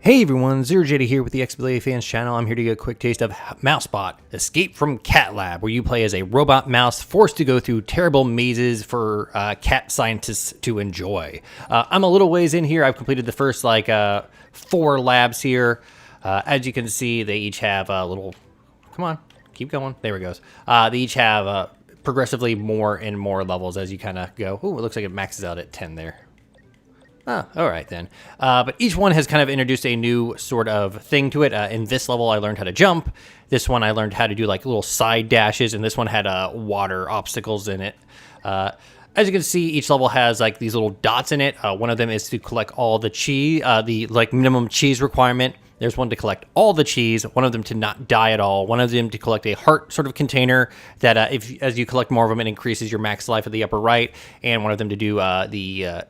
Hey everyone, ZeroJada here with the XBLA Fans channel. I'm here to get a quick taste of MouseBot, Escape from CatLab, where you play as a robot mouse forced to go through terrible mazes for cat scientists to enjoy. I'm a little ways in here. I've completed the first 4 labs here. As you can see, they each have a little... Come on, keep going. There it goes. They each have progressively more and more levels as you kind of go. Ooh, it looks like it maxes out at 10 there. Oh, all right then. But each one has kind of introduced a new sort of thing to it. In this level, I learned how to jump. This one, I learned how to do like little side dashes, and this one had water obstacles in it. As you can see, each level has like these little dots in it. One of them is to collect all the cheese, the like minimum cheese requirement. There's one to collect all the cheese, one of them to not die at all, one of them to collect a heart sort of container that as you collect more of them, it increases your max life at the upper right, and one of them to do the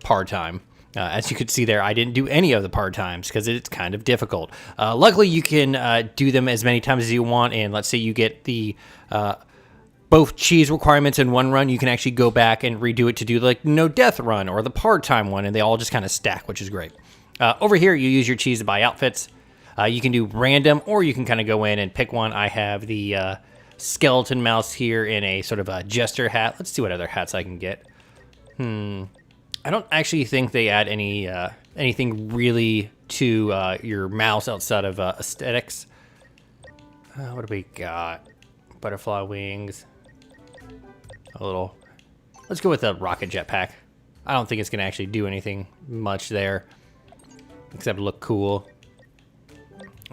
par time. As you could see there, I didn't do any of the par times because it's kind of difficult. Luckily, you can do them as many times as you want, and let's say you get the... both cheese requirements in one run, you can actually go back and redo it to do like no death run or the par time one, and they all just kind of stack, which is great. Over here, you use your cheese to buy outfits. You can do random, or you can kind of go in and pick one. I have the skeleton mouse here in a sort of a jester hat. Let's see what other hats I can get. I don't actually think they add anything really to your mouse outside of aesthetics. What do we got? Butterfly wings. Let's go with a rocket jetpack. I don't think it's going to actually do anything much there, except look cool.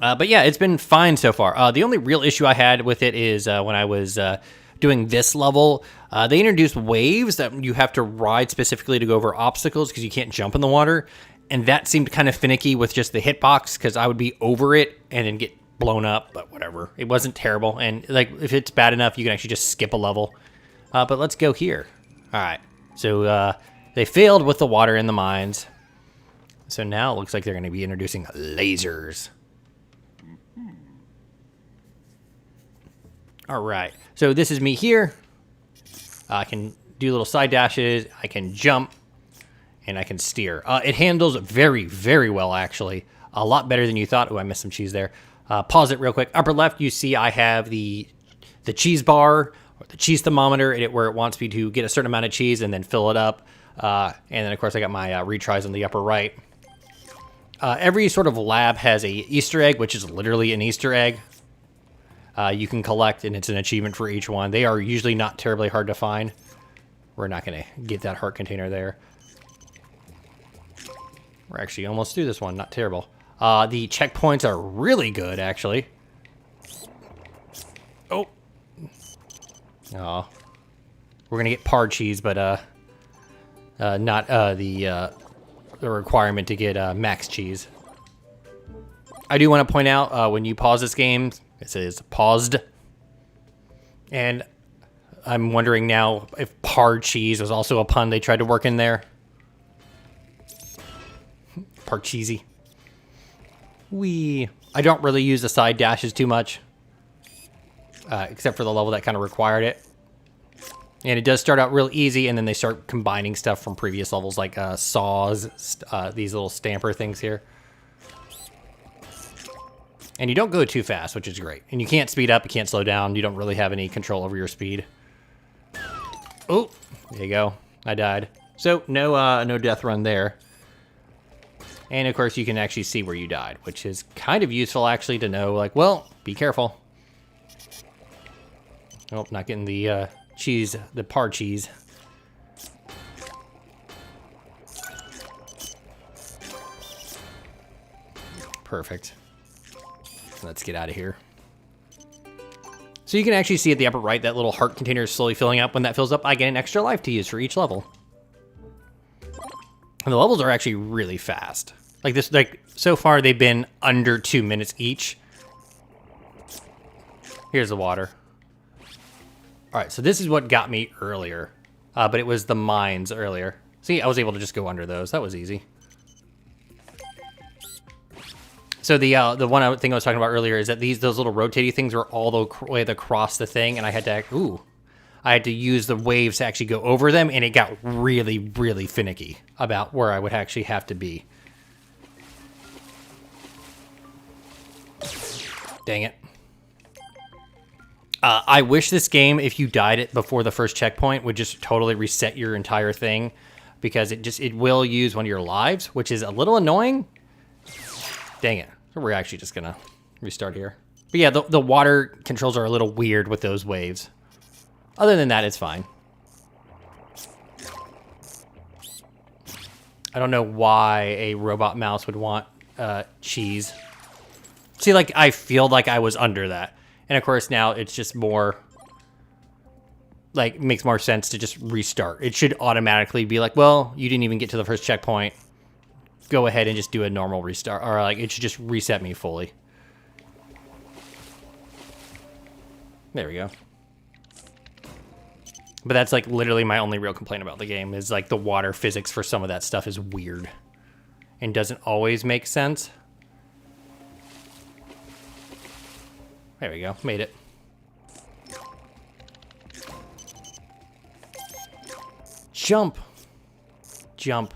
But yeah, it's been fine so far. The only real issue I had with it is when I was doing this level, they introduced waves that you have to ride specifically to go over obstacles because you can't jump in the water. And that seemed kind of finicky with just the hitbox because I would be over it and then get blown up, but whatever. It wasn't terrible. And like if it's bad enough, you can actually just skip a level. But let's go here. All right. So they failed with the water in the mines. So now it looks like they're going to be introducing lasers. All right. So this is me here. I can do little side dashes. I can jump. And I can steer. It handles very, very well, actually. A lot better than you thought. Oh, I missed some cheese there. Pause it real quick. Upper left, you see I have the cheese bar, or the cheese thermometer, where it wants me to get a certain amount of cheese and then fill it up. And then, of course, I got my retries on the upper right. Every sort of lab has a Easter egg, which is literally an Easter egg. You can collect, and it's an achievement for each one. They are usually not terribly hard to find. We're not going to get that heart container there. We're actually almost through this one. Not terrible. The checkpoints are really good, actually. Oh. Oh. We're going to get par cheese, but not the requirement to get max cheese. I do want to point out, when you pause this game, it says paused. And I'm wondering now if par cheese was also a pun they tried to work in there. Par cheesy. I don't really use the side dashes too much, except for the level that kind of required it. And it does start out real easy, and then they start combining stuff from previous levels, like saws, these little stamper things here. And you don't go too fast, which is great. And you can't speed up, you can't slow down. You don't really have any control over your speed. Oh, there you go. I died. So no death run there. And, of course, you can actually see where you died, which is kind of useful, actually, to know, like, well, be careful. Oh, not getting the cheese, the par cheese. Perfect. Let's get out of here. So you can actually see at the upper right, that little heart container is slowly filling up. When that fills up, I get an extra life to use for each level. And the levels are actually really fast. So far they've been under 2 minutes each. Here's the water. All right, so this is what got me earlier, but it was the mines earlier. See, I was able to just go under those. That was easy. So the one thing I was talking about earlier is that those little rotating things were all the way across the thing, and I had to use the waves to actually go over them, and it got really, really finicky about where I would actually have to be. Dang it. I wish this game, if you died it before the first checkpoint, would just totally reset your entire thing, because it will use one of your lives, which is a little annoying. Dang it. So we're actually just gonna restart here. But yeah, the water controls are a little weird with those waves. Other than that, it's fine. I don't know why a robot mouse would want cheese. See, like, I feel like I was under that. And of course now it's just more, like, makes more sense to just restart. It should automatically be like, well, you didn't even get to the first checkpoint. Go ahead and just do a normal restart. Or like, it should just reset me fully. There we go. But that's like literally my only real complaint about the game, is like the water physics for some of that stuff is weird and doesn't always make sense. There we go, made it. Jump. Jump.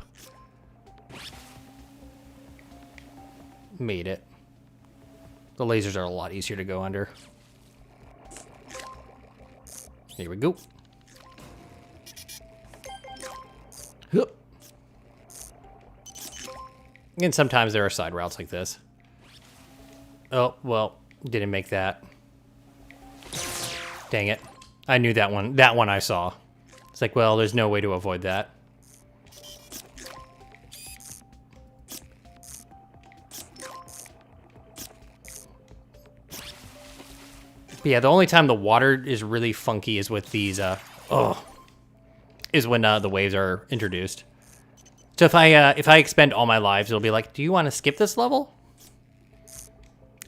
Made it. The lasers are a lot easier to go under. Here we go. Hup. And sometimes there are side routes like this. Oh, well, didn't make that. Dang it. I knew that one. That one I saw. It's like, well, there's no way to avoid that. But yeah, the only time the water is really funky is with these, is when the waves are introduced. So if I expend all my lives, it'll be like, do you want to skip this level?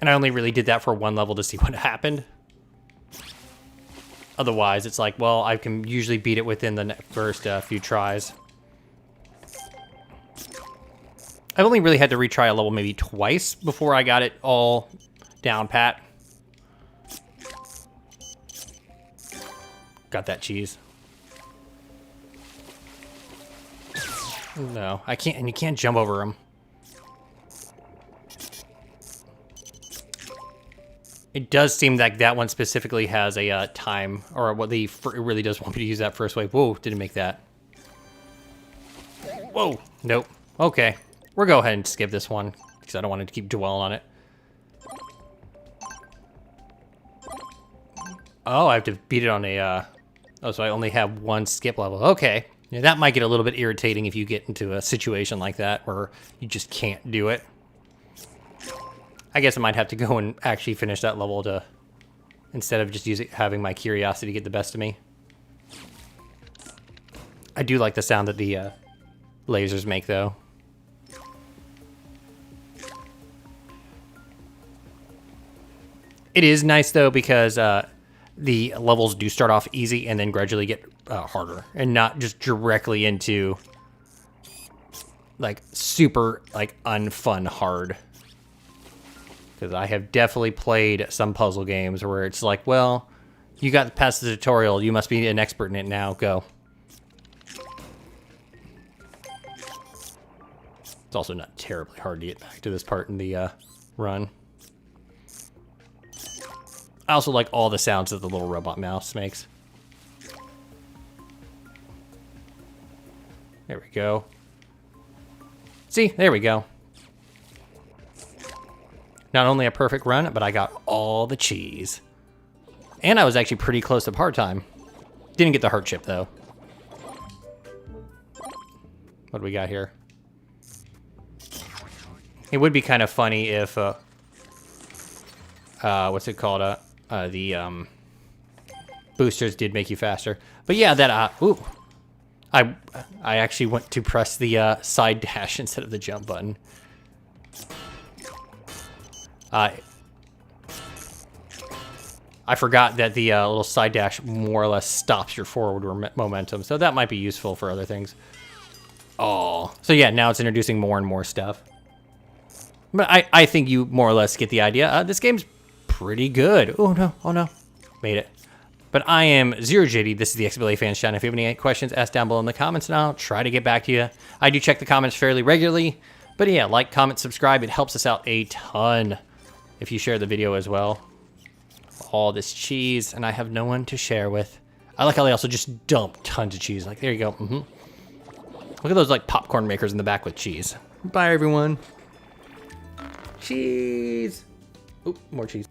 And I only really did that for one level to see what happened. Otherwise, it's like, well, I can usually beat it within the first few tries. I've only really had to retry a level maybe twice before I got it all down pat. Got that cheese. No, I can't, and you can't jump over them. It does seem like that one specifically has a time, or what it really does want me to use that first wave. Whoa, didn't make that. Whoa, nope. Okay, we'll go ahead and skip this one, because I don't want to keep dwelling on it. Oh, I have to beat it on a, oh, so I only have one skip level. Okay. Yeah, that might get a little bit irritating if you get into a situation like that where you just can't do it. I guess I might have to go and actually finish that level to, instead of just having my curiosity get the best of me. I do like the sound that the lasers make, though. It is nice, though, because the levels do start off easy and then gradually get harder, and not just directly into like super like unfun hard. Because I have definitely played some puzzle games where it's like, well, you got past the tutorial, you must be an expert in it now, go. It's also not terribly hard to get back to this part in the run. I also like all the sounds that the little robot mouse makes. There we go. See, there we go. Not only a perfect run, but I got all the cheese. And I was actually pretty close to part time. Didn't get the heart chip, though. What do we got here? It would be kind of funny if, what's it called? The boosters did make you faster. But yeah, that, ooh. I actually went to press the side dash instead of the jump button. I forgot that the little side dash more or less stops your forward momentum, so that might be useful for other things. Oh, so yeah, now it's introducing more and more stuff. But I think you more or less get the idea. This game's pretty good. Oh no, made it. But I am ZeroJD. This is the XBLA Fans channel. If you have any questions, ask down below in the comments, and I'll try to get back to you. I do check the comments fairly regularly. But yeah, like, comment, subscribe. It helps us out a ton. if you share the video as well. All this cheese, and I have no one to share with. I like how they also just dump tons of cheese. Like, there you go. Look at those like popcorn makers in the back with cheese. Bye, everyone. Cheese. Oop, more cheese.